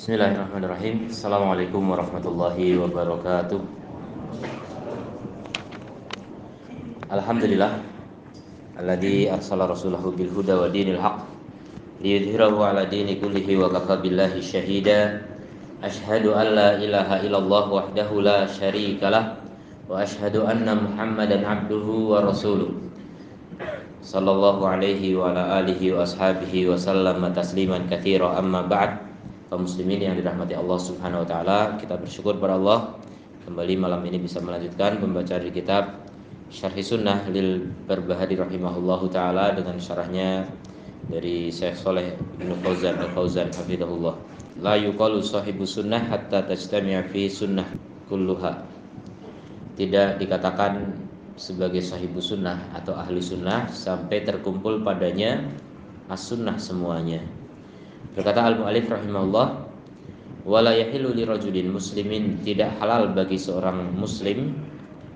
Bismillahirrahmanirrahim. Assalamualaikum warahmatullahi wabarakatuh. Alhamdulillah alladzi arsala rasulahu bil huda wa dinil haq liyudhhirahu ala dini kullihi wa kafa billahi syahida. Asyhadu an la ilaha illallah wahdahu la syarikalah wa asyhadu anna Muhammadan abduhu wa rasuluh. Sallallahu alaihi wa ala alihi wa ashabihi wa sallama tasliman katsira, amma ba'd. Kaum muslimin yang dirahmati Allah Subhanahu wa taala, kita bersyukur pada Allah kembali malam ini bisa melanjutkan pembacaan di kitab Syarh Sunnah lil Barbahari rahimahullahu taala dengan syarahnya dari Syekh Shalih bin Fauzan Al-Fauzan hafizahullah. La yuqalu sahibu sunnah hatta tajtami'a fi sunnah kulluha. Tidak dikatakan sebagai sahibu sunnah atau ahli sunnah sampai terkumpul padanya as-sunnah semuanya. Berkata al-mu'allif rahimahullah, wala yahillu lirajulin muslimin, tidak halal bagi seorang muslim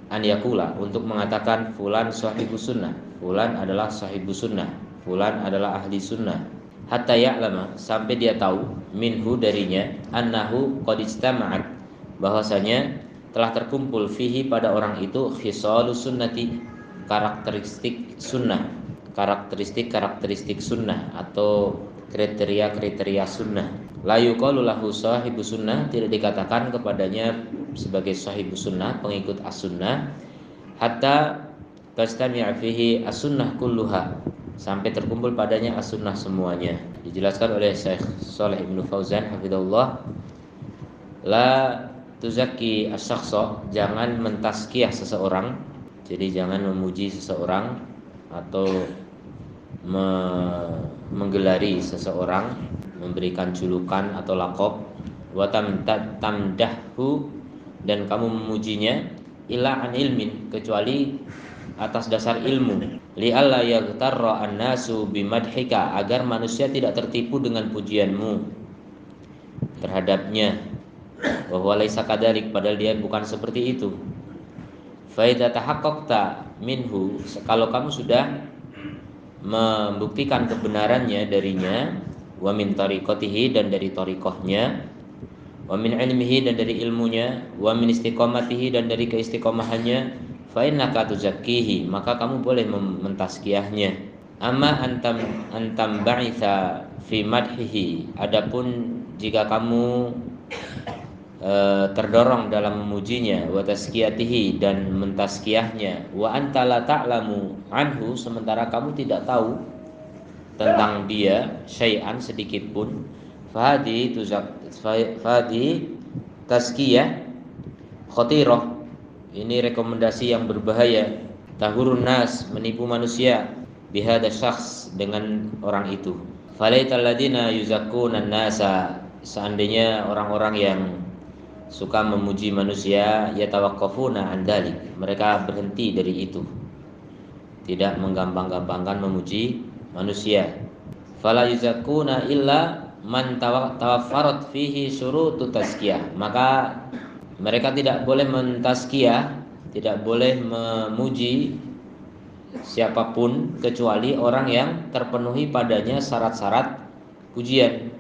an yakula, untuk mengatakan fulan sahibu sunnah, fulan adalah sahibu sunnah, fulan adalah ahli sunnah, hatta ya'lama, sampai dia tahu, minhu darinya, annahu qad istama'at, bahwasanya telah terkumpul fihi pada orang itu khisalus sunnati, karakteristik sunnah, karakteristik sunnah atau kriteria sunnah. La yuqalu lahu sahibu sunnah, tidak dikatakan kepadanya sebagai sahibu sunnah, pengikut as-sunnah, hatta tastami'a fihi as-sunnah kulluha, sampai terkumpul padanya as-sunnah semuanya. Dijelaskan oleh Syekh Shalih bin Fauzan hafizahullah, la tuzakki asy-syakhsa, jangan mentazkiyah seseorang, jadi jangan memuji seseorang atau menggelari seseorang, memberikan julukan atau laqab, wa tamdahhu, dan kamu memujinya, illa an ilmin, kecuali atas dasar ilmu, li alla yaghtarra an-nasu bimadhika, agar manusia tidak tertipu dengan pujianmu terhadapnya, wa huwa laisa kadzalik, padahal dia bukan seperti itu. Fa idza tahaqqaqta minhu, kalau kamu sudah membuktikan kebenarannya darinya, wa min tariqatihi, dan dari tariqahnya, wa min ilmihi, dan dari ilmunya, wa min istiqamatihi, dan dari keistiqomahannya, fa innaka tuzakkihi, maka kamu boleh mentazkiyahnya. Amma antam ba'itha fi madhihi, adapun jika kamu terdorong dalam memujinya, wa tazkiyatihi, dan mentazkiyahnya, wa anta la ta'lamu anhu, sementara kamu tidak tahu tentang dia syai'an, sedikit pun, fahadi tazkiyah khatirah, ini rekomendasi yang berbahaya, tahurun nas, menipu manusia, bihada syakhs, dengan orang itu. Falaital ladina yuzakkuna nasa, seandainya orang-orang yang suka memuji manusia, yatawaqqafuna an dzalik, mereka berhenti dari itu, tidak menggampang-gampangkan memuji manusia. Fala yuzakkuna illa man tawaffarat fihi syurutut tazkiyah, maka mereka tidak boleh mentazkiyah, tidak boleh memuji siapapun kecuali orang yang terpenuhi padanya syarat-syarat pujian.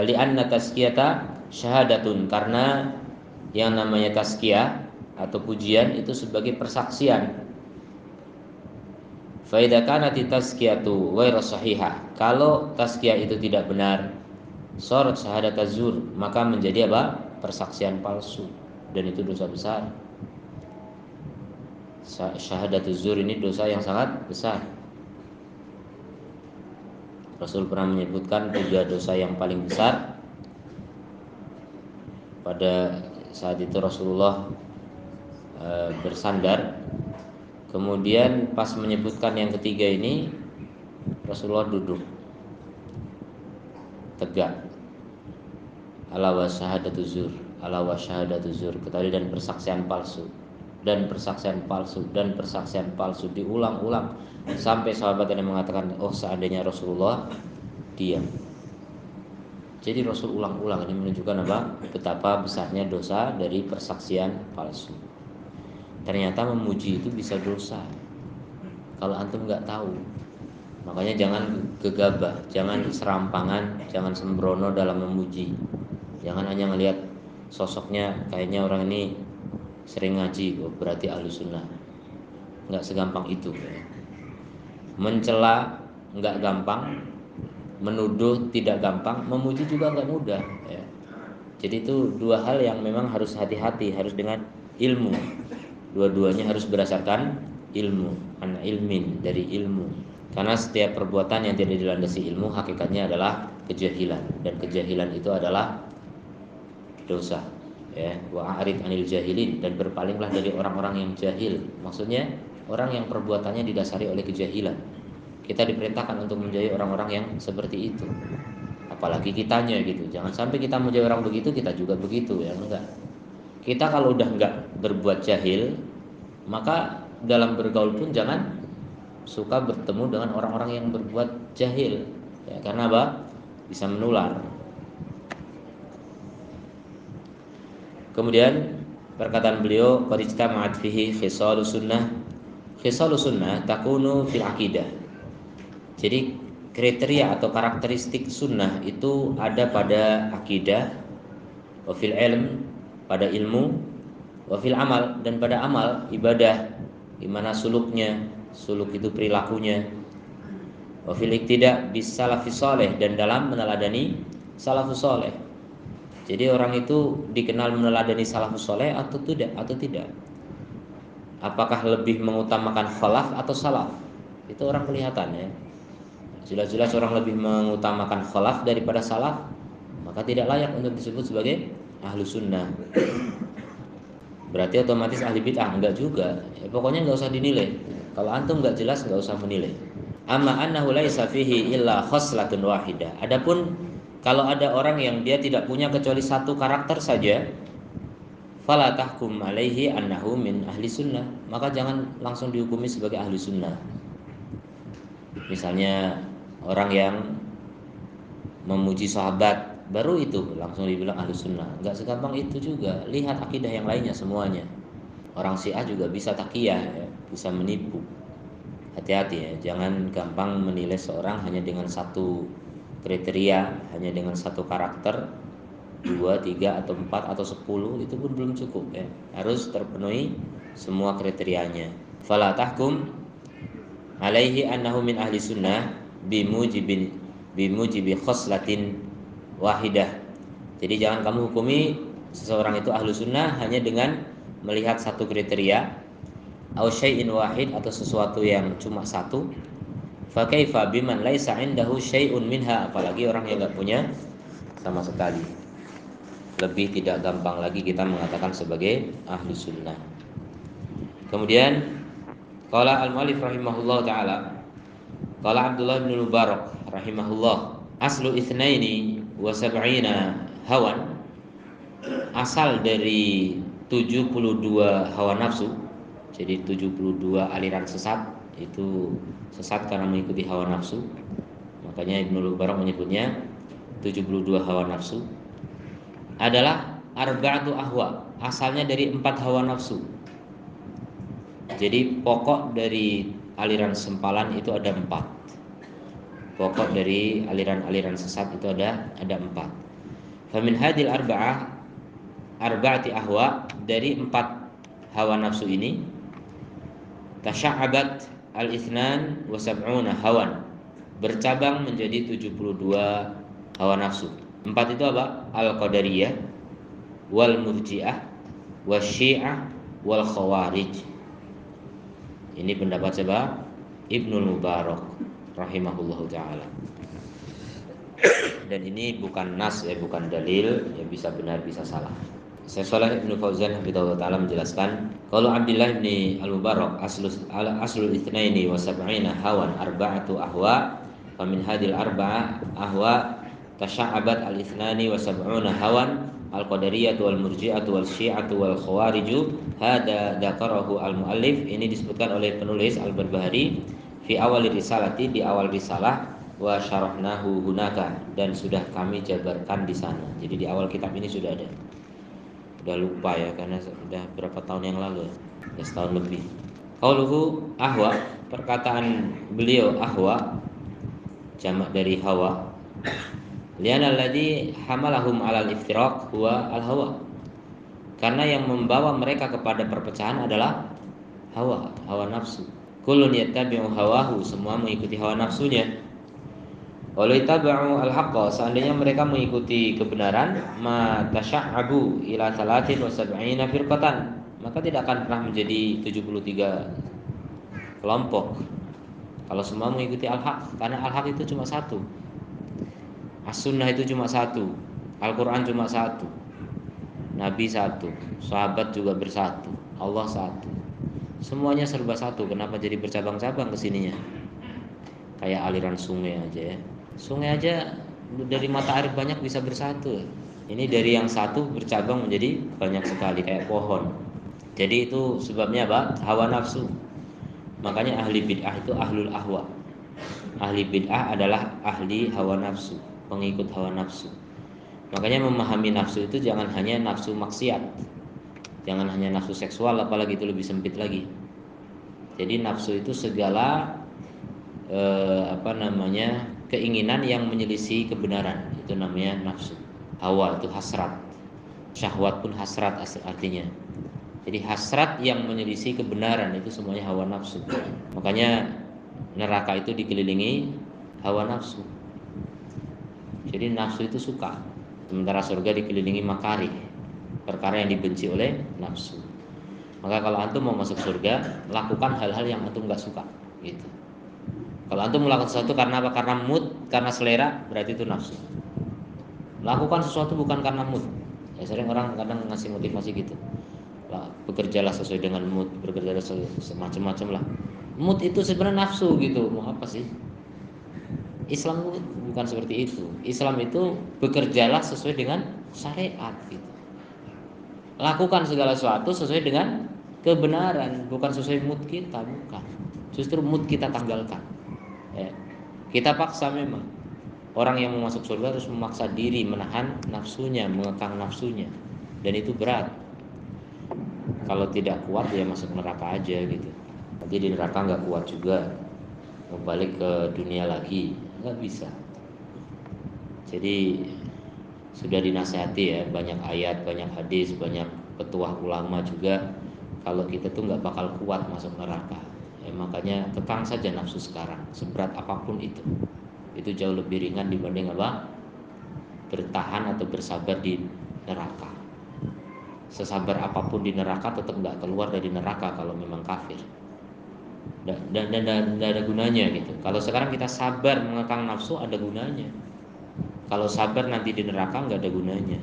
Li'anna tazkiyata syahadatun, karena yang namanya tazkiyah atau pujian itu sebagai persaksian. Fa idza kanat tazkiyatu ghairu sahihah, kalau tazkiyah itu tidak benar, syarat syahadataz zur, maka menjadi apa? Persaksian palsu, dan itu dosa besar. Syahadatuz zur ini dosa yang sangat besar. Rasul pernah menyebutkan 3 dosa yang paling besar. Pada saat itu Rasulullah bersandar. Kemudian pas menyebutkan yang ketiga ini, Rasulullah duduk tegak. Ala wa syahadatuz zur, ala wa syahadatuz zur, ketahui, dan persaksian palsu, dan persaksian palsu, dan persaksian palsu, diulang-ulang sampai sahabat yang mengatakan, oh seandainya Rasulullah diam. Jadi Rasul ulang-ulang, ini menunjukkan apa? Betapa besarnya dosa dari persaksian palsu. Ternyata memuji itu bisa dosa kalau antum nggak tahu. Makanya jangan gegabah, jangan serampangan, jangan sembrono dalam memuji. Jangan hanya ngelihat sosoknya, kayaknya orang ini sering ngaji, oh berarti ahlu sunnah. Nggak segampang itu. Mencela nggak gampang, menuduh tidak gampang, memuji juga nggak mudah. Jadi itu dua hal yang memang harus hati-hati, harus dengan ilmu. Dua-duanya harus berdasarkan ilmu, an ilmin, dari ilmu. Karena setiap perbuatan yang tidak dilandasi ilmu hakikatnya adalah kejahilan, dan kejahilan itu adalah dosa. Wa a'rid anil jahilin, dan berpalinglah dari orang-orang yang jahil. Maksudnya orang yang perbuatannya didasari oleh kejahilan. Kita diperintahkan untuk menjauhi orang-orang yang seperti itu. Apalagi kitanya gitu. Jangan sampai kita menjauhi orang begitu, kita juga begitu, ya enggak. Kita kalau udah enggak berbuat jahil, maka dalam bergaul pun jangan suka bertemu dengan orang-orang yang berbuat jahil, ya, karena apa? Bisa menular. Kemudian perkataan beliau, qad ijtama'at fihi khisalus sunnah. Khisalus sunnah takunu fil aqidah. Jadi kriteria atau karakteristik sunnah itu ada pada akidah, wa fil ilm, pada ilmu, wa fil amal, dan pada amal ibadah, gimana suluknya, suluk itu perilakunya, wa fil iktida bis salafis saleh, dan dalam meneladani salafus saleh. Jadi orang itu dikenal meneladani salafus saleh atau tidak? Apakah lebih mengutamakan khalaf atau salaf? Itu orang kelihatan, ya. Jelas-jelas orang lebih mengutamakan khalaf daripada salaf, maka tidak layak untuk disebut sebagai ahlu sunnah. Berarti otomatis ahli bid'ah? Enggak juga. Pokoknya enggak usah dinilai. Kalau antum enggak jelas, enggak usah menilai. Amma annahu laisa fihi illa khoslatun wahidah. Adapun kalau ada orang yang dia tidak punya kecuali satu karakter saja, fala tahkum alaihi annahu min ahli sunnah, maka jangan langsung dihukumi sebagai ahli sunnah. Misalnya orang yang memuji sahabat, baru itu langsung dibilang ahli sunnah. Enggak segampang itu juga. Lihat akidah yang lainnya semuanya. Orang Syiah juga bisa takiyah, ya, bisa menipu. Hati-hati, ya, jangan gampang menilai seorang hanya dengan satu kriteria, hanya dengan satu karakter. 2, 3, atau 4, atau 10, itu pun belum cukup, ya. Harus terpenuhi semua kriterianya. Fala tahkum alaihi annahu min ahli sunnah bimujibi khoslatin wahidah. Jadi jangan kamu hukumi seseorang itu ahlu sunnah hanya dengan melihat satu kriteria, au syai'in wahid, atau sesuatu yang cuma satu. Fa kaifa biman laisa indahu syai'un minha, apalagi orang yang enggak punya sama sekali. Lebih tidak gampang lagi kita mengatakan sebagai ahlu sunnah. Kemudian qala al-mu'allif rahimahullah ta'ala, qala Abdullah bin Mubarak rahimahullah, aslu itsnaini wa sab'ina hawan, asal dari 72 hawa nafsu. Jadi 72 aliran sesat, itu sesat karena mengikuti hawa nafsu. Makanya Ibnu Mubarak menyebutnya 72 hawa nafsu. Adalah arba'atu ahwa, asalnya dari 4 hawa nafsu. Jadi pokok dari aliran sempalan itu ada 4. Pokok dari aliran-aliran sesat itu ada 4. Famin hadil arba'ati ahwa, dari 4 hawa nafsu ini, tasya'abat al-ithnan wa sab'una hawan, bercabang menjadi 72 hawa nafsu. 4 itu apa? Al-Qadariyah, wal Murji'ah, wasyi'ah, wal Khawarij. Ini pendapat siapa? Ibnu Mubarak rahimahullahu ta'ala. Dan ini bukan nas, ya, bukan dalil, ya, bisa benar bisa salah. Syekh Shalih Ibnu Fauzan hafizahullah ta'ala menjelaskan, kalau Abdullah bin Al-Mubarak aslul itsnaini wa sab'ina hawan arba'atu ahwa, famin hadil arba'ah ahwa tasya'abat al-ithnani wa sab'una hawan al-qadariyatu wal murji'atu wal syi'atu wal khawariju. Hada dzakarahu al-muallif, ini disebutkan oleh penulis Al-Barbahari fi awal risalati, di awal risalah, wa syarahnahu hunaka, dan sudah kami jabarkan di sana. Jadi di awal kitab ini sudah ada. Udah lupa, ya, karena sudah berapa tahun yang lalu, ya, setahun lebih. Qauluhu ahwa, perkataan beliau ahwa, jamak dari hawa. Li'anna alladhi hamalahum 'alal iftiraq huwa al-hawa. Karena yang membawa mereka kepada perpecahan adalah hawa nafsu. Kullun yattabi'u hawahu, semua mengikuti hawa nafsunya. Walau ittaba'u al-haqqa, seandainya mereka mengikuti kebenaran, ma tasya'abu ila 73 firqatan, maka tidak akan pernah menjadi 73 kelompok. Kalau semua mengikuti al-haq, karena al-haq itu cuma satu. As-sunnah itu cuma satu. Al-Quran cuma satu. Nabi satu. Sahabat juga bersatu. Allah satu. Semuanya serba satu. Kenapa jadi bercabang-cabang kesininya? Kayak aliran sungai aja ya. Sungai aja dari mata air banyak bisa bersatu. Ini dari yang satu bercabang menjadi banyak sekali, kayak pohon. Jadi itu sebabnya apa? Hawa nafsu. Makanya ahli bid'ah itu ahlul ahwa. Ahli bid'ah adalah ahli hawa nafsu, pengikut hawa nafsu. Makanya memahami nafsu itu jangan hanya nafsu maksiat, jangan hanya nafsu seksual, apalagi itu lebih sempit lagi. Jadi nafsu itu segala keinginan yang menyelisih kebenaran, itu namanya nafsu. Hawa itu hasrat, syahwat pun hasrat artinya. Jadi hasrat yang menyelisih kebenaran itu semuanya hawa nafsu. Makanya neraka itu dikelilingi hawa nafsu. Jadi nafsu itu suka. Sementara surga dikelilingi makarih, perkara yang dibenci oleh nafsu. Maka kalau antum mau masuk surga, lakukan hal-hal yang antum gak suka gitu. Kalau antum melakukan sesuatu karena apa? Karena mood, karena selera, berarti itu nafsu. Lakukan sesuatu bukan karena mood. Ya sering orang kadang ngasih motivasi gitu. Bekerjalah sesuai dengan mood, bekerjalah semacam-macam lah. Mood itu sebenarnya nafsu gitu. Mau apa sih? Islam bukan seperti itu. Islam itu bekerjalah sesuai dengan syariat gitu. Lakukan segala sesuatu sesuai dengan kebenaran, bukan sesuai mood kita, bukan. Justru mood kita tanggalkan. Ya. Kita paksa memang. Orang yang mau masuk surga harus memaksa diri, menahan nafsunya, mengekang nafsunya. Dan itu berat. Kalau tidak kuat ya masuk neraka aja gitu. Nanti di neraka nggak kuat juga, mau balik ke dunia lagi nggak bisa. Jadi sudah dinasihati ya, banyak ayat, banyak hadis, banyak petuah ulama juga. Kalau kita tuh nggak bakal kuat masuk neraka, ya makanya kekang saja nafsu sekarang, seberat apapun itu jauh lebih ringan dibanding apa? Bertahan atau bersabar di neraka. Sesabar apapun di neraka tetap nggak keluar dari neraka kalau memang kafir. Dan ada gunanya gitu. Kalau sekarang kita sabar mengekang nafsu ada gunanya. Kalau sabar nanti di neraka nggak ada gunanya.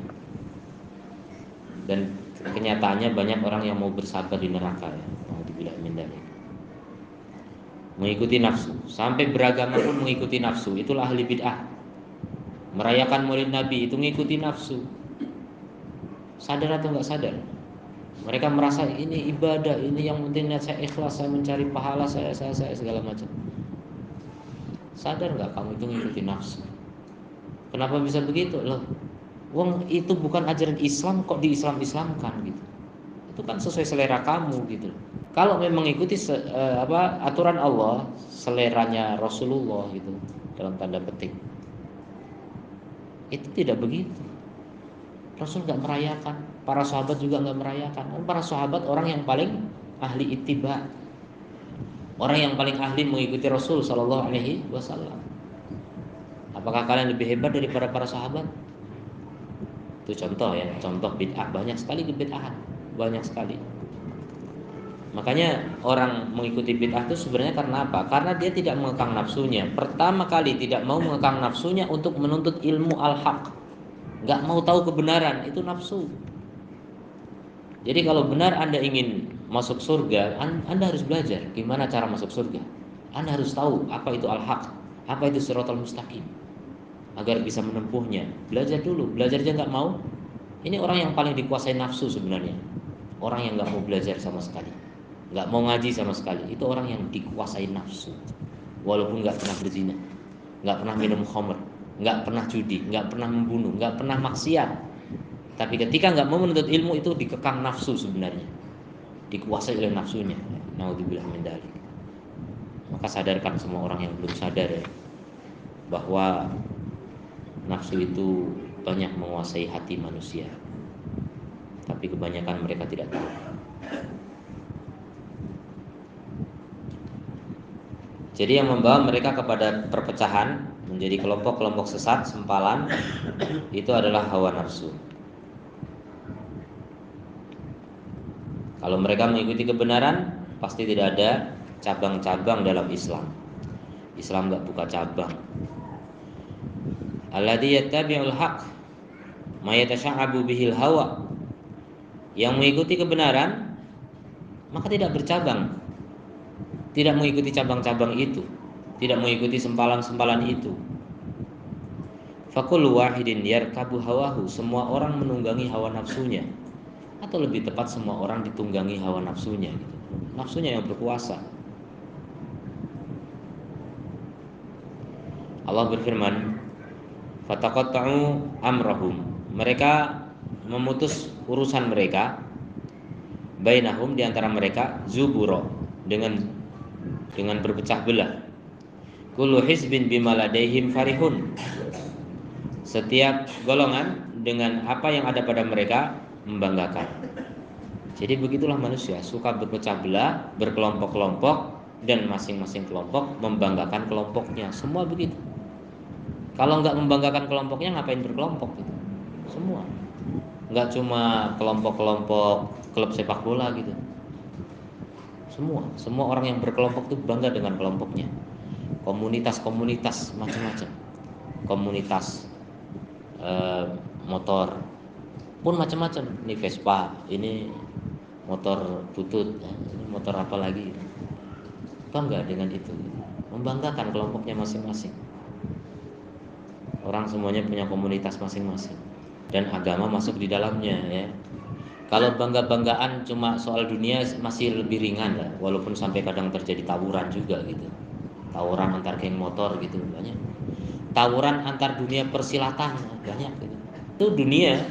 Dan kenyataannya banyak orang yang mau bersabar di neraka ya. Alhamdulillah min dzalik. Mengikuti nafsu, sampai beragama pun mengikuti nafsu, itulah ahli bid'ah. Merayakan Maulid Nabi itu mengikuti nafsu. Sadar atau nggak sadar? Mereka merasa ini ibadah, ini yang penting saya ikhlas, saya mencari pahala, saya segala macam. Sadar nggak kamu itu mengikuti nafsu? Kenapa bisa begitu loh? Wong itu bukan ajaran Islam kok di-Islam-Islamkan gitu. Itu kan sesuai selera kamu gitu. Kalau memang mengikuti aturan Allah, seleranya Rasulullah gitu dalam tanda petik. Itu tidak begitu. Rasul nggak merayakan, para sahabat juga nggak merayakan. Para sahabat orang yang paling ahli ittiba, orang yang paling ahli mengikuti Rasul Shallallahu Alaihi Wasallam. Apakah kalian lebih hebat daripada para sahabat? Itu contoh ya, contoh bid'ah, banyak sekali bid'ah, banyak sekali. Makanya orang mengikuti bid'ah itu sebenarnya karena apa? Karena dia tidak mengekang nafsunya. Pertama kali tidak mau mengekang nafsunya untuk menuntut ilmu al-haq. Gak mau tahu kebenaran, itu nafsu. Jadi kalau benar Anda ingin masuk surga, Anda harus belajar gimana cara masuk surga. Anda harus tahu apa itu al-haq, apa itu siratal mustaqim, agar bisa menempuhnya. Belajar dulu, belajar aja gak mau. Ini orang yang paling dikuasai nafsu sebenarnya. Orang yang gak mau belajar sama sekali, gak mau ngaji sama sekali, itu orang yang dikuasai nafsu. Walaupun gak pernah berzina, gak pernah minum khamr, nggak pernah judi, nggak pernah membunuh, nggak pernah maksiat, tapi ketika nggak mau menuntut ilmu itu dikekang nafsu sebenarnya, dikuasai oleh nafsunya. Naudzubillah min dzalik. Maka sadarkan semua orang yang belum sadar ya. bahwa nafsu itu banyak menguasai hati manusia, tapi kebanyakan mereka tidak tahu. Jadi yang membawa mereka kepada perpecahan, menjadi kelompok-kelompok sesat, sempalan, itu adalah hawa nafsu. Kalau mereka mengikuti kebenaran, pasti tidak ada cabang-cabang dalam Islam. Islam enggak buka cabang. Alladzi yattabi'ul haqq ma yatasha'abu bihil hawa. Yang mengikuti kebenaran maka tidak bercabang. Tidak mengikuti cabang-cabang itu, tidak mengikuti sempalan-sempalan itu. Fakul wahidin yarkabu hawahu, semua orang menunggangi hawa nafsunya. Atau lebih tepat semua orang ditunggangi hawa nafsunya gitu. Nafsunya yang berkuasa. Allah berfirman, fataqatta'u amrahum. Mereka memutus urusan mereka, bainahum, di antara mereka, zubura, dengan berpecah belah. Kullu hizbin bima ladaihim farihun. Setiap golongan dengan apa yang ada pada mereka membanggakan. Jadi begitulah manusia, suka berpecah belah, berkelompok-kelompok, dan masing-masing kelompok membanggakan kelompoknya. Semua begitu. Kalau nggak membanggakan kelompoknya, ngapain berkelompok gitu? Semua. Nggak cuma kelompok-kelompok klub sepak bola gitu. Semua orang yang berkelompok itu bangga dengan kelompoknya. Komunitas-komunitas macam-macam. Komunitas motor pun macam-macam. Ini Vespa, ini motor butut, ini motor apa lagi. Bangga dengan itu. Membanggakan kelompoknya masing-masing. Orang semuanya punya komunitas masing-masing. Dan agama masuk di dalamnya ya. Kalau bangga-banggaan cuma soal dunia masih lebih ringan lah, walaupun sampai kadang terjadi tawuran juga gitu. Tawuran antar geng motor gitu banyak. Tawuran antar dunia persilatan banyak gitu. Itu dunia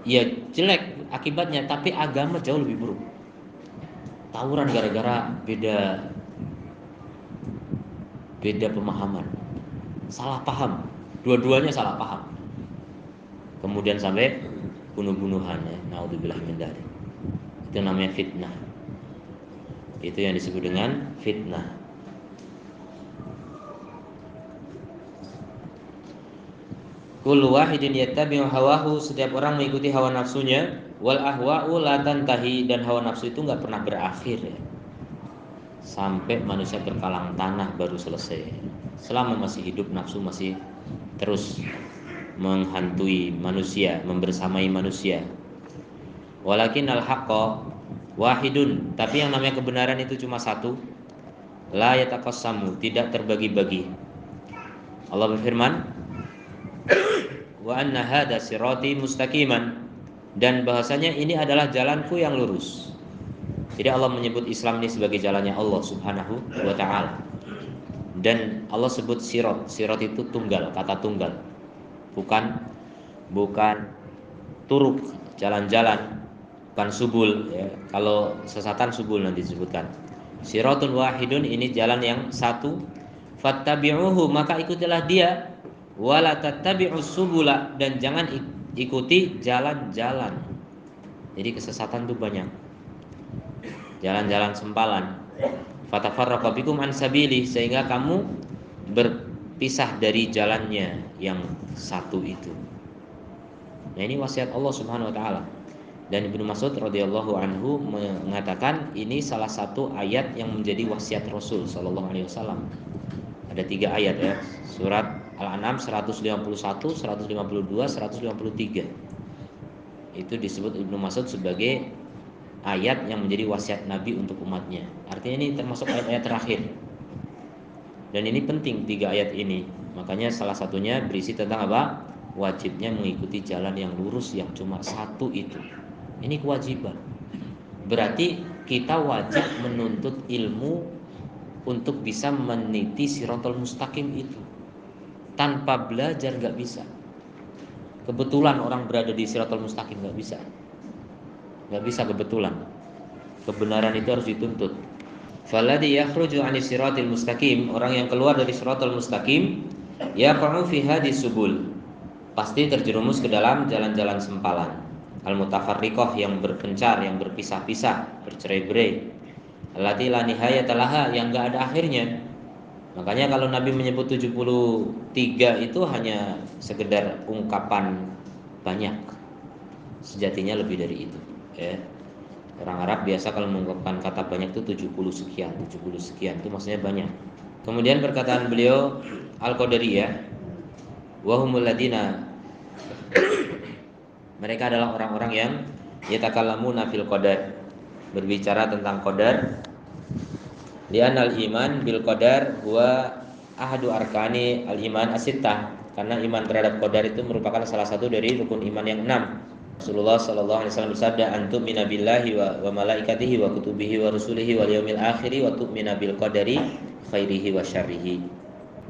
ya jelek akibatnya, tapi agama jauh lebih buruk. Tawuran gara-gara beda pemahaman. Salah paham. Dua-duanya salah paham. Kemudian sampai bunuh-bunuhan ya. Naudzubillah min dzalik. Itu namanya fitnah. Itu yang disebut dengan fitnah. Kullu wahidin yattabi'u hawahu, setiap orang mengikuti hawa nafsunya, wal ahwa'u la tantahi, dan hawa nafsu itu enggak pernah berakhir ya. Sampai manusia berkalang tanah baru selesai. Selama masih hidup, nafsu masih terus menghantui manusia, membersamai manusia. Walakin al-haqqa wahidun, tapi yang namanya kebenaran itu cuma satu. La yataqassamu, tidak terbagi-bagi. Allah berfirman, wa anna hadza sirati mustaqiman, dan bahasanya ini adalah jalanku yang lurus. Jadi Allah menyebut Islam ini sebagai jalannya Allah Subhanahu wa taala. Dan Allah sebut sirat. Sirat itu tunggal, kata tunggal. Bukan turuk, jalan-jalan, bukan subul ya. Kalau sesatan subul nanti disebutkan. Siratun wahidun, ini jalan yang satu. Fattabi'uhu, maka ikutilah dia. Wala tattabi'us subula, dan jangan ikuti jalan-jalan. Jadi kesesatan itu banyak. Jalan-jalan sempalan. Fatafarraqa bikum an sabili, sehingga kamu berpisah dari jalannya yang satu itu. Nah, ini wasiat Allah Subhanahu wa taala. Dan Ibnu Mas'ud radhiyallahu anhu mengatakan ini salah satu ayat yang menjadi wasiat Rasul sallallahu alaihi wasallam. Ada 3 ayat ya. Surat Al-An'am 151, 152, 153. Itu disebut Ibnu Mas'ud sebagai ayat yang menjadi wasiat Nabi untuk umatnya. Artinya ini termasuk ayat-ayat terakhir. Dan ini penting 3 ayat ini. Makanya salah satunya berisi tentang apa? Wajibnya mengikuti jalan yang lurus yang cuma satu itu. Ini kewajiban. Berarti kita wajib menuntut ilmu untuk bisa meniti siratal mustaqim itu. Tanpa belajar gak bisa. Kebetulan orang berada di siratal mustaqim gak bisa. Gak bisa kebetulan. Kebenaran itu harus dituntut. Falladhi yakhruju 'anis siratil mustaqim, orang yang keluar dari siratal mustaqim, yaqa'u fi hadis subul, pasti terjerumus ke dalam jalan-jalan sempalan. Al-mutafarriqah, yang berpencar, yang berpisah-pisah, bercerai-berai. Allati la nihayata laha, yang enggak ada akhirnya. Makanya kalau Nabi menyebut 73 itu hanya sekedar ungkapan banyak. Sejatinya lebih dari itu, ya. Orang Arab biasa kalau mengungkapkan kata banyak itu 70 sekian, 70 sekian, itu maksudnya banyak. Kemudian perkataan beliau Al-Qadariyah, wa humul ladina, mereka adalah orang-orang yang yatakallamuna fil qadar, berbicara tentang qadar. Li'anal iman bil qadar huwa ahadu arkani al iman as-sittah, karena iman terhadap qadar itu merupakan salah satu dari rukun iman yang 6. Rasulullah sallallahu alaihi wasallam bersabda, "Antu'mina billahi wa malaikatihi wa kutubihi wa rusulihi wal yaumil akhir wa tu'mina bil qadari khairihi wa syarrihi."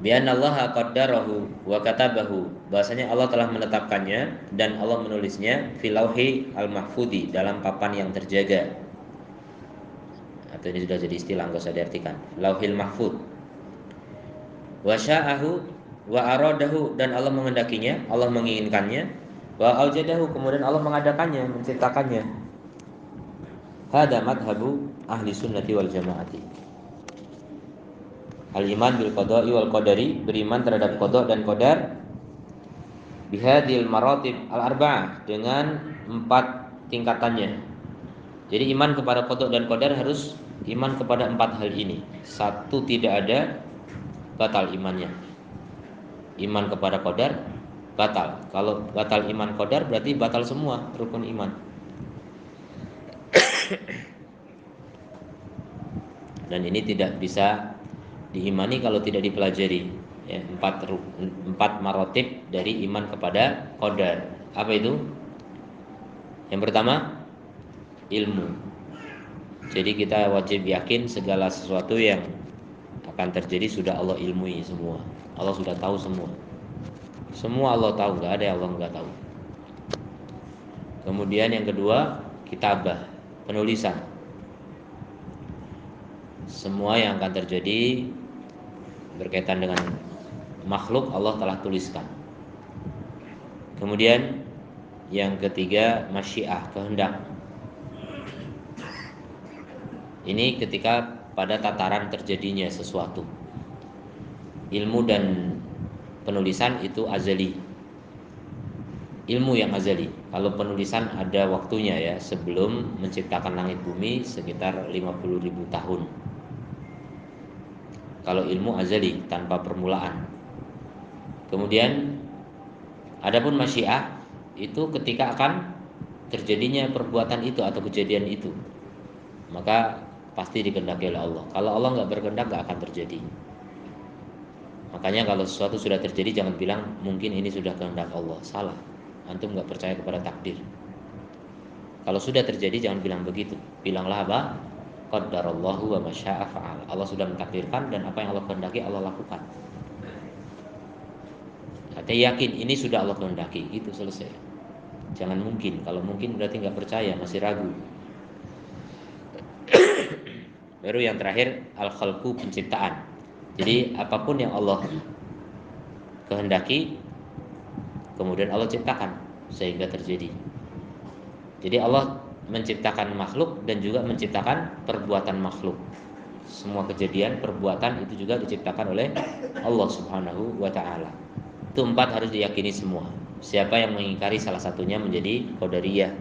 Bi anna Allah qaddarahu wa katabahu, bahasanya Allah telah menetapkannya dan Allah menulisnya fil lauhi al mahfudi, dalam papan yang terjaga. Atau ini sudah jadi istilah, enggak usah diartikan. Lauhil mahfud. Wa sya'ahu wa aradahu, dan Allah menghendakinya, Allah menginginkannya. Wa aujadahu, kemudian Allah mengadakannya, menciptakannya. Hada madhabu ahli sunnati wal jamaati. Al-iman bil qada'i wal qadari, beriman terhadap qada dan qadar, bihadil maratib al-arba'ah, dengan 4 tingkatannya. Jadi iman kepada qada dan qadar harus iman kepada 4 hal ini. 1, tidak ada, batal imannya. Iman kepada qadar batal. Kalau batal iman qadar berarti batal semua rukun iman. Dan ini tidak bisa diimani kalau tidak dipelajari, ya. 4 maratib dari iman kepada qadar. Apa itu? Yang pertama, ilmu. Jadi kita wajib yakin segala sesuatu yang akan terjadi sudah Allah ilmui semua. Allah sudah tahu semua. Semua Allah tahu, enggak ada yang Allah enggak tahu. Kemudian yang kedua, kitabah, penulisan. Semua yang akan terjadi berkaitan dengan makhluk Allah telah tuliskan. Kemudian yang ketiga, masyiah, kehendak. Ini ketika pada tataran terjadinya sesuatu. Ilmu dan penulisan itu azali. Ilmu yang azali. Kalau penulisan ada waktunya, ya, sebelum menciptakan langit bumi sekitar 50.000 tahun. Kalau ilmu azali, tanpa permulaan. Kemudian adapun masyiah itu ketika akan terjadinya perbuatan itu atau kejadian itu, maka pasti dikehendaki oleh Allah. Kalau Allah nggak berkehendak, nggak akan terjadi. Makanya kalau sesuatu sudah terjadi, jangan bilang mungkin ini sudah kehendak Allah. Salah. Antum nggak percaya kepada takdir. Kalau sudah terjadi, jangan bilang begitu. Bilanglah apa? Qaddarallahu wa masya'a fa'al. Allah sudah mentakdirkan, dan apa yang Allah kehendaki Allah lakukan. Artinya yakin ini sudah Allah kehendaki, itu selesai. Jangan mungkin. Kalau mungkin berarti nggak percaya, masih ragu. Baru yang terakhir, al-khalqu, penciptaan. Jadi apapun yang Allah kehendaki, kemudian Allah ciptakan sehingga terjadi. Jadi Allah menciptakan makhluk dan juga menciptakan perbuatan makhluk. Semua kejadian, perbuatan itu juga diciptakan oleh Allah Subhanahu wa ta'ala. Itu 4 harus diyakini semua. Siapa yang mengingkari salah satunya menjadi qadariyah.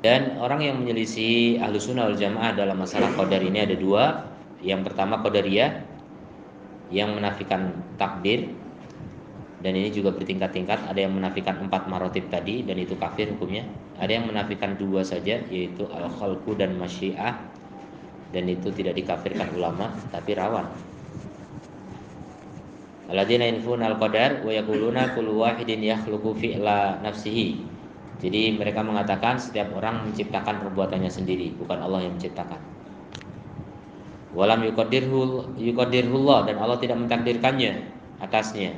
Dan orang yang menyelisih Ahlussunnah wal Jamaah dalam masalah qadar ini ada 2. Yang pertama qadariyah, yang menafikan takdir, dan ini juga bertingkat-tingkat. Ada yang menafikan 4 maratib tadi, dan itu kafir hukumnya. Ada yang menafikan 2 saja, yaitu al-khalqu dan masyiah, dan itu tidak dikafirkan ulama, tapi rawan. Alladzina yanfuna al-qadar wa yaquluna kullu wahidin yakhluqu fi'la nafsihi. Jadi mereka mengatakan setiap orang menciptakan perbuatannya sendiri, bukan Allah yang menciptakan. Walam yuqaddirhullah, dan Allah tidak mentakdirkannya atasnya.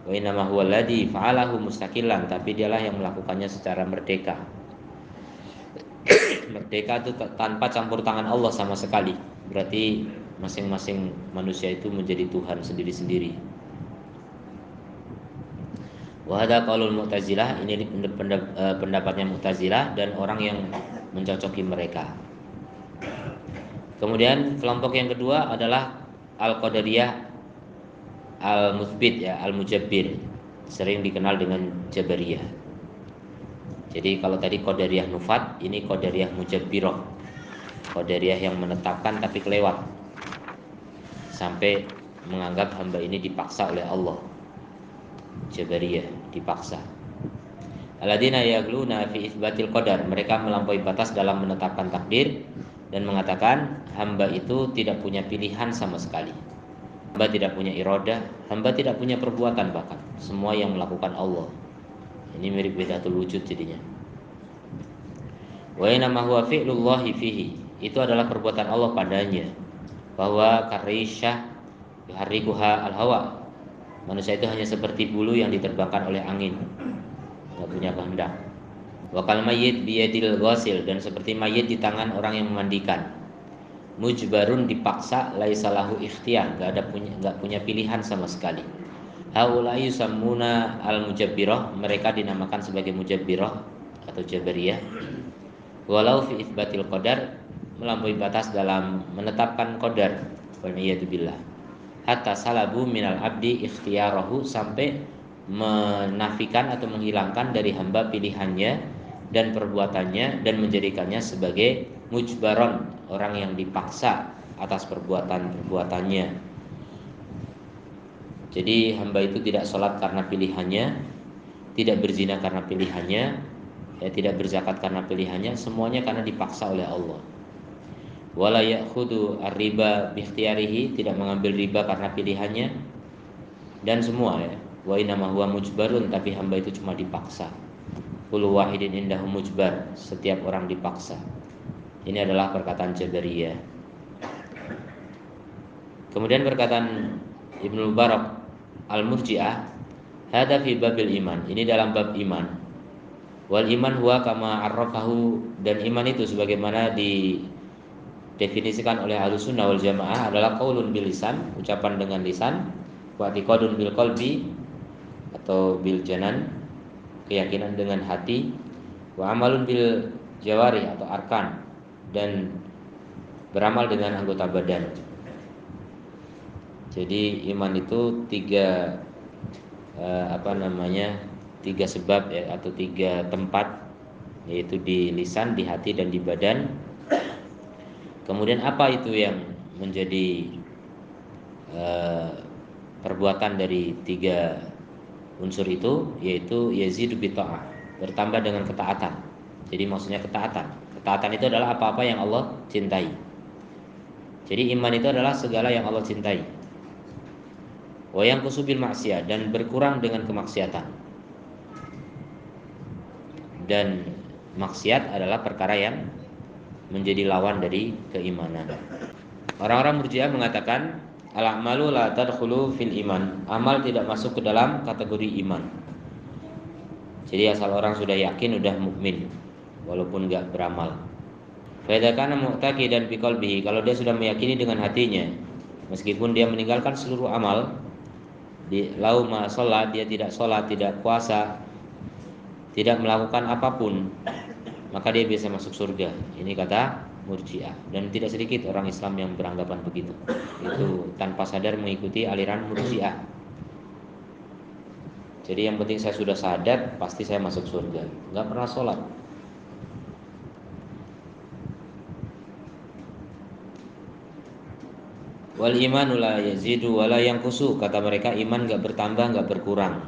Wa innama huwal ladzi fa'alahu mustaqillan, tapi dialah yang melakukannya secara merdeka. Merdeka itu tanpa campur tangan Allah sama sekali. berarti masing-masing manusia itu menjadi Tuhan sendiri-sendiri. Wa hadza qaulul Mu'tazilah, ini pendapatnya Mu'tazilah dan orang yang mencocoki mereka. Kemudian kelompok yang kedua adalah Al-Qadariyah Al-Mutsbit ya, Al-Mujabbir, sering dikenal dengan Jabariyah. Jadi kalau tadi Qadariyah Nufat, ini Qadariyah Mujabbirah. Qadariyah yang menetapkan tapi kelewat, sampai menganggap hamba ini dipaksa oleh Allah. Jabariyah, dipaksa. Alladzina yagluna fi itsbatil qadar, mereka melampaui batas dalam menetapkan takdir dan mengatakan hamba itu tidak punya pilihan sama sekali. Hamba tidak punya iradah, hamba tidak punya perbuatan, bahkan semua yang melakukan Allah. Ini mirip bidatul wujud jadinya. Wa inna ma huwa fi'lullahi fihi, itu adalah perbuatan Allah padanya. Bahwa karisyah yuharrikuha al-hawa, manusia itu hanya seperti bulu yang diterbangkan oleh angin, enggak punya kehendak. Wa kal mayyit biyadil ghasil, dan seperti mayit di tangan orang yang memandikan. Mujbarun, dipaksa, laisa lahu ikhtiyar, enggak punya pilihan sama sekali. Haula yusammuna al-mujabbirah, mereka dinamakan sebagai mujabbirah atau jabariyah. Walau fi itsbatil qadar, melampaui batas dalam menetapkan qadar, wal iyadu billah. Hatta salabu minal abdi ikhtiyarahu, sampai menafikan atau menghilangkan dari hamba pilihannya dan perbuatannya dan menjadikannya sebagai mujbaron, orang yang dipaksa atas perbuatannya. Jadi hamba itu tidak sholat karena pilihannya, tidak berzina karena pilihannya, ya, tidak berzakat karena pilihannya, semuanya karena dipaksa oleh Allah. Wala ya'khudhu ar-riba bi ikhtiyarihi, tidak mengambil riba karena pilihannya, dan semua ya. Wa inna ma huwa mujbarun, tapi hamba itu cuma dipaksa. Kullu wahidin indahu mujbar, setiap orang dipaksa. Ini adalah perkataan Jabariyah. Kemudian perkataan Ibnu Mubarak Al-Murji'ah, hadza fi babil iman, ini dalam bab iman. Wal iman huwa kama arrafahu, dan iman itu sebagaimana didefinisikan oleh Ahlussunnah wal Jamaah adalah qaulun bil lisan, ucapan dengan lisan, wa i'tiqadun bil qalbi atau bil janan, keyakinan dengan hati, wa amalun bil jawari atau arkan, dan beramal dengan anggota badan. Jadi iman itu tiga sebab ya, atau tiga tempat, yaitu di lisan, di hati, dan di badan. Kemudian apa itu yang menjadi perbuatan dari tiga unsur itu, yaitu yazidu bita'ah, bertambah dengan ketaatan. Jadi maksudnya ketaatan itu adalah apa-apa yang Allah cintai. Jadi iman itu adalah segala yang Allah cintai. Wa yanqusu bil maksiyah, dan berkurang dengan kemaksiatan. Dan maksiat adalah perkara yang menjadi lawan dari keimanan. Orang-orang Murji'ah mengatakan al-a'malu la tadkhulu fil iman, amal tidak masuk ke dalam kategori iman. Jadi asal orang sudah yakin, udah mukmin walaupun enggak beramal. Fa idza kana mu'taqidan bi qalbihi, kalau dia sudah meyakini dengan hatinya, meskipun dia meninggalkan seluruh amal, di lauma sholat, dia tidak sholat, tidak puasa, tidak melakukan apapun, maka dia bisa masuk surga. Ini kata Murji'ah, dan tidak sedikit orang Islam yang beranggapan begitu. Itu tanpa sadar mengikuti aliran Murji'ah. Jadi yang penting saya sudah sadar, pasti saya masuk surga. Enggak pernah sholat. Wal imanu la yazidu wa la yanqusu, kata mereka iman enggak bertambah, enggak berkurang.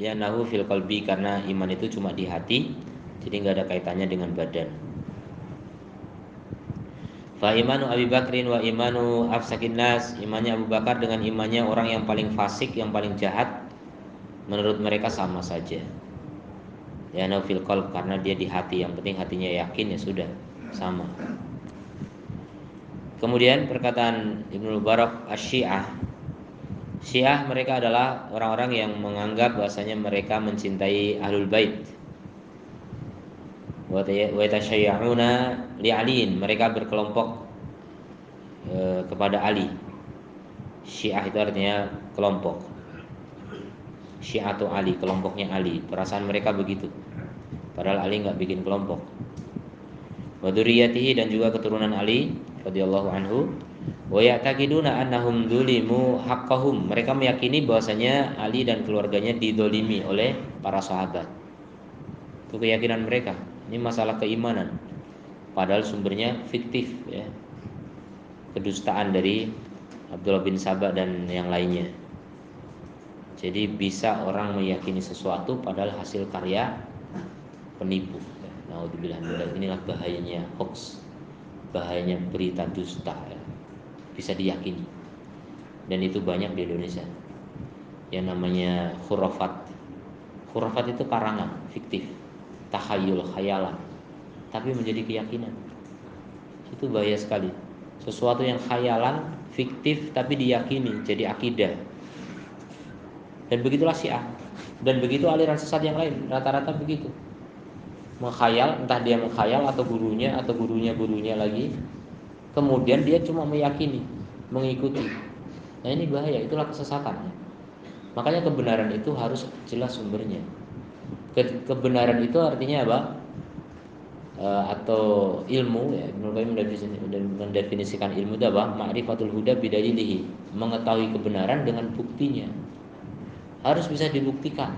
Ya nahu fil qalbi, karena iman itu cuma di hati, jadi enggak ada kaitannya dengan badan. Fa imanu Abi Bakrin wa imanu afsakin nas, imannya Abu Bakar dengan imannya orang yang paling fasik, yang paling jahat, menurut mereka sama saja. Ya nahu fil qalb, karena dia di hati, yang penting hatinya yakin, ya sudah, sama. Kemudian perkataan Ibnu Mubarak Asy-Syiah, Syiah mereka adalah orang-orang yang menganggap bahasanya mereka mencintai Ahlul Bait. Wa yatashayya'una li aliin, mereka berkelompok kepada Ali. Syiah itu artinya kelompok. Syiatu Ali, kelompoknya Ali. Perasaan mereka begitu. Padahal Ali nggak bikin kelompok. Wa dzurriyyatihi, dan juga keturunan Ali radhiyallahu anhu. Wa ya'taqiduna annahum dzulimu haqqahum. Mereka meyakini bahwasanya Ali dan keluarganya didolimi oleh para sahabat. Itu keyakinan mereka. Ini masalah keimanan. Padahal sumbernya fiktif ya. Kedustaan dari Abdullah bin Sabah dan yang lainnya. Jadi bisa orang meyakini sesuatu padahal hasil karya penipu. Naudzubillah, inilah bahayanya hoax, bahayanya berita dusta ya. Bisa diyakini. Dan itu banyak di Indonesia. Yang namanya khurafat. Khurafat itu karangan, fiktif, takhayul, khayalan, tapi menjadi keyakinan. Itu bahaya sekali. Sesuatu yang khayalan, fiktif, tapi diyakini jadi akidah. Dan begitulah Syiah. Dan begitu aliran sesat yang lain, rata-rata begitu. Menghayal, entah dia menghayal atau gurunya lagi. Kemudian dia cuma meyakini, mengikuti. Nah ini bahaya, itulah kesesatan. Makanya kebenaran itu harus jelas sumbernya. Kebenaran itu artinya apa? Atau ilmu ya, Ibnu Qayyim mendefinisikan ilmu itu apa? Ma'rifatul huda bidalilihi, mengetahui kebenaran dengan buktinya. Harus bisa dibuktikan.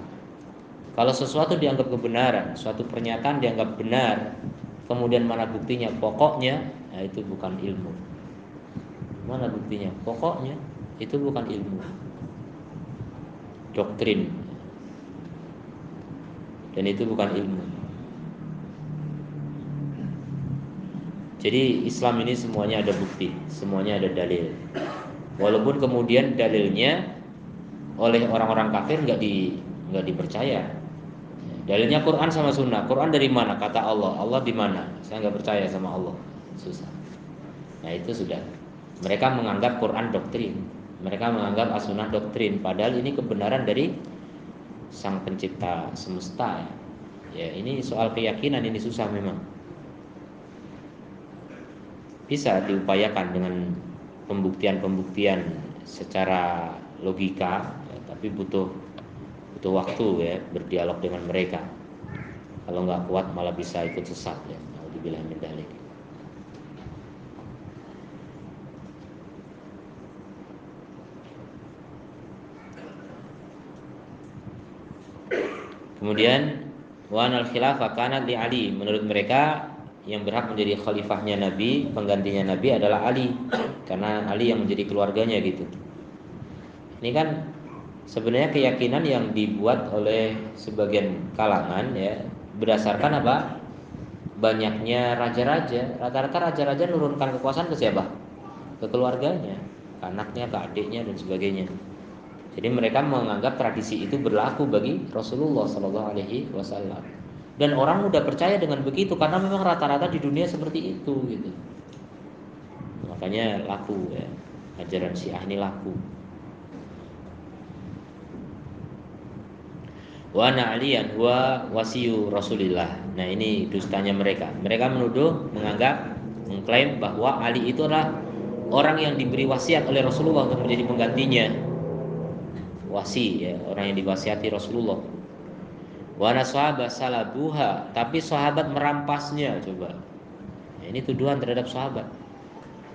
Kalau sesuatu dianggap kebenaran, suatu pernyataan dianggap benar, kemudian mana buktinya, pokoknya, nah itu bukan ilmu. Mana buktinya, pokoknya, itu bukan ilmu. Doktrin. Dan itu bukan ilmu. Jadi Islam ini semuanya ada bukti, semuanya ada dalil. Walaupun kemudian dalilnya oleh orang-orang kafir nggak dipercaya. Dalilnya Quran sama Sunnah. Quran dari mana? Kata Allah. Allah di mana? Saya nggak percaya sama Allah. Susah. Nah itu sudah. Mereka menganggap Quran doktrin. Mereka menganggap As-Sunnah doktrin. Padahal ini kebenaran dari Sang Pencipta semesta. Ya ini soal keyakinan, ini susah memang. Bisa diupayakan dengan pembuktian-pembuktian secara logika, ya, tapi butuh waktu ya, berdialog dengan mereka. Kalau nggak kuat malah bisa ikut sesat ya. Naudzubillah min dzalik. Kemudian wa anal khilafah kanat li Ali, menurut mereka yang berhak menjadi khalifahnya Nabi, penggantinya Nabi adalah Ali, karena Ali yang menjadi keluarganya gitu. Ini kan sebenarnya keyakinan yang dibuat oleh sebagian kalangan ya, berdasarkan apa? Banyaknya raja-raja. Rata-rata raja-raja nurunkan kekuasaan ke siapa? Ke keluarganya, ke anaknya, ke adiknya dan sebagainya. Jadi mereka menganggap tradisi itu berlaku bagi Rasulullah SAW. Dan orang mudah percaya dengan begitu karena memang rata-rata di dunia seperti itu gitu. Makanya laku ya, ajaran Syiah ini laku. Wa na'liyan huwa wasiyu Rasulillah. Nah ini dustanya mereka. Mereka menuduh, menganggap, mengklaim bahwa Ali itu adalah orang yang diberi wasiat oleh Rasulullah untuk menjadi penggantinya. Wasi ya, orang yang diwasiati Rasulullah. Wa nasahaba salabuha, tapi sahabat merampasnya. Coba. Nah, ini tuduhan terhadap sahabat.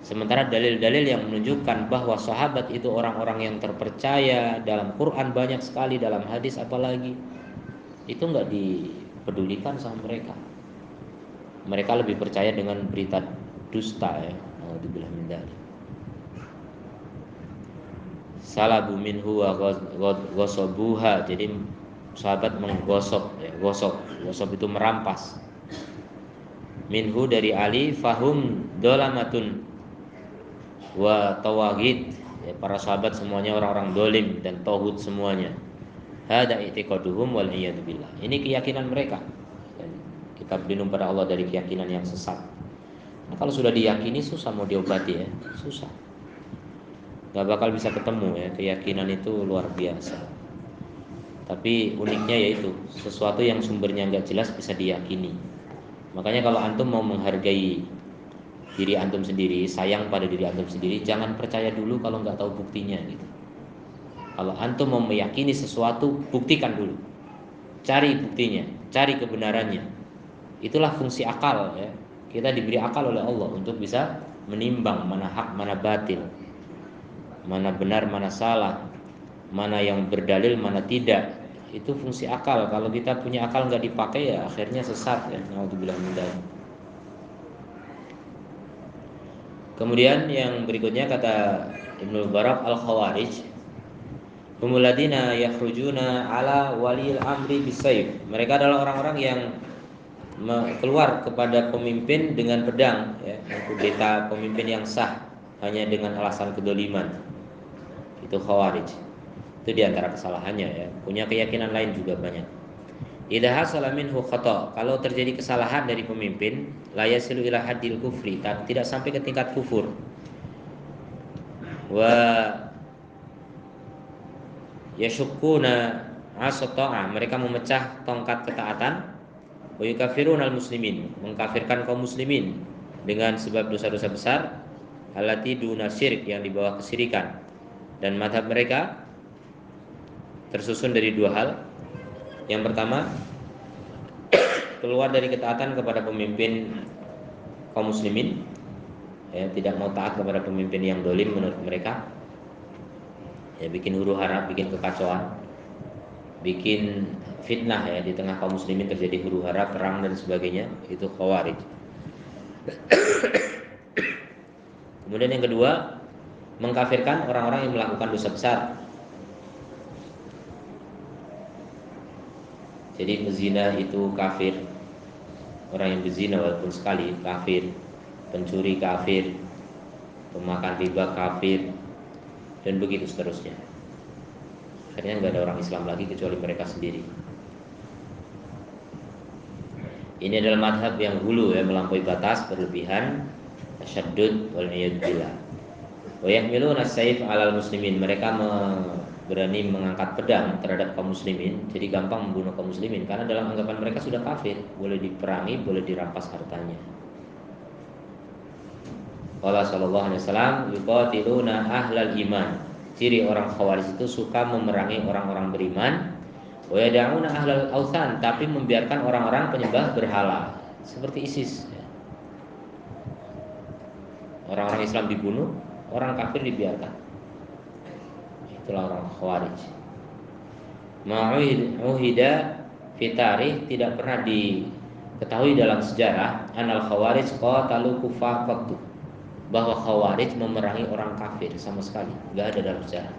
Sementara dalil-dalil yang menunjukkan bahwa sahabat itu orang-orang yang terpercaya, dalam Quran banyak sekali, dalam hadis apalagi, itu nggak dipedulikan sama mereka. Mereka lebih percaya dengan berita dusta ya. Naudzubillah min dzalik. Salabu minhu wa ghasabuha. Jadi sahabat menggosok ya, gosok itu merampas. Minhu dari Ali fahum dolamatun wa tawagid ya, para sahabat semuanya orang-orang dolim dan tauhid semuanya. Hada i'tiqaduhum wal iyad billah. Ini keyakinan mereka. Dan kita berlindung pada Allah dari keyakinan yang sesat. Nah, kalau sudah diyakini susah mau diobati ya, susah. Gak bakal bisa ketemu ya, keyakinan itu luar biasa. Tapi uniknya yaitu sesuatu yang sumbernya nggak jelas bisa diyakini. Makanya kalau antum mau menghargai diri antum sendiri, sayang pada diri antum sendiri, jangan percaya dulu kalau nggak tahu buktinya gitu. Kalau antum mau meyakini sesuatu, buktikan dulu. Cari buktinya, cari kebenarannya. Itulah fungsi akal ya. Kita diberi akal oleh Allah untuk bisa menimbang mana hak, mana batil, mana benar, mana salah, mana yang berdalil, mana tidak. Itu fungsi akal. Kalau kita punya akal nggak dipakai ya akhirnya sesat ya. Naudzubillah min dzalik. Kemudian yang berikutnya kata Ibnu Barak al-Khawarij, humul ladina yakhrujuna ala walil amri bisayf. Mereka adalah orang-orang yang keluar kepada pemimpin dengan pedang ya, kudeta pemimpin yang sah hanya dengan alasan kedoliman. Itu Khawarij. Itu diantara kesalahannya ya. Punya keyakinan lain juga banyak. Idza hasala minhu khata', kalau terjadi kesalahan dari pemimpin, la yasilu ila haddil kufri, tidak sampai ke tingkat kufur. Wa yashukkuna asata'a, mereka memecah tongkat ketaatan. Wa yukafirunal muslimin, mengkafirkan kaum muslimin dengan sebab dosa-dosa besar, allati duna syirik, yang di bawah kesyirikan. Dan mazhab mereka tersusun dari dua hal. Yang pertama, keluar dari ketaatan kepada pemimpin kaum muslimin ya, tidak mau taat kepada pemimpin yang dolim menurut mereka ya, bikin huru hara, bikin kekacauan, bikin fitnah ya, di tengah kaum muslimin terjadi huru hara, perang dan sebagainya. Itu Khawarij. Kemudian yang kedua, mengkafirkan orang-orang yang melakukan dosa besar. Jadi pezina itu kafir, orang yang berzina walaupun sekali kafir, pencuri kafir, pemakan riba kafir, dan begitu seterusnya. Akhirnya nggak ada orang Islam lagi kecuali mereka sendiri. Ini adalah madhab yang hulu ya, melampaui batas, berlebihan, tasyaddud wal iyad billah. Wa yahmiluna as-sayf 'alal muslimin, mereka berani mengangkat pedang terhadap kaum muslimin. Jadi gampang membunuh kaum muslimin karena dalam anggapan mereka sudah kafir, boleh diperangi, boleh dirampas hartanya. Qala sallallahu alaihi wasallam, yuqatiluna ahlal iman. Ciri orang Khawarij itu suka memerangi orang-orang beriman. Wa yad'una ahlal authan, tapi membiarkan orang-orang penyembah berhala seperti ISIS. Orang-orang Islam dibunuh, orang kafir dibiarkan. Itulah orang Khawarij. Ma'uhida fi tarikh, tidak pernah diketahui dalam sejarah anal Khawarij qatalu kufar qattu, bahwa Khawarij memerangi orang kafir sama sekali, enggak ada dalam sejarah.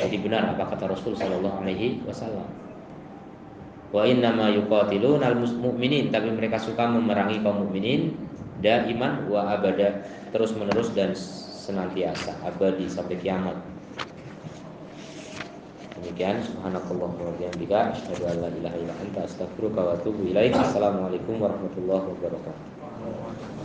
Jadi benar apa kata Rasul sallallahu alaihi wasallam. Wa inna ma yuqatiluna al-mu'minin, tapi mereka suka memerangi kaum mukminin daiman wa abada, terus menerus dan senantiasa, abadi sampai kiamat. Demikian, subhanakallahumma wa bihamdika, asyhadu an la ilaha illa anta, astaghfiruka wa atubu ilaik. Assalamualaikum warahmatullahi wabarakatuh.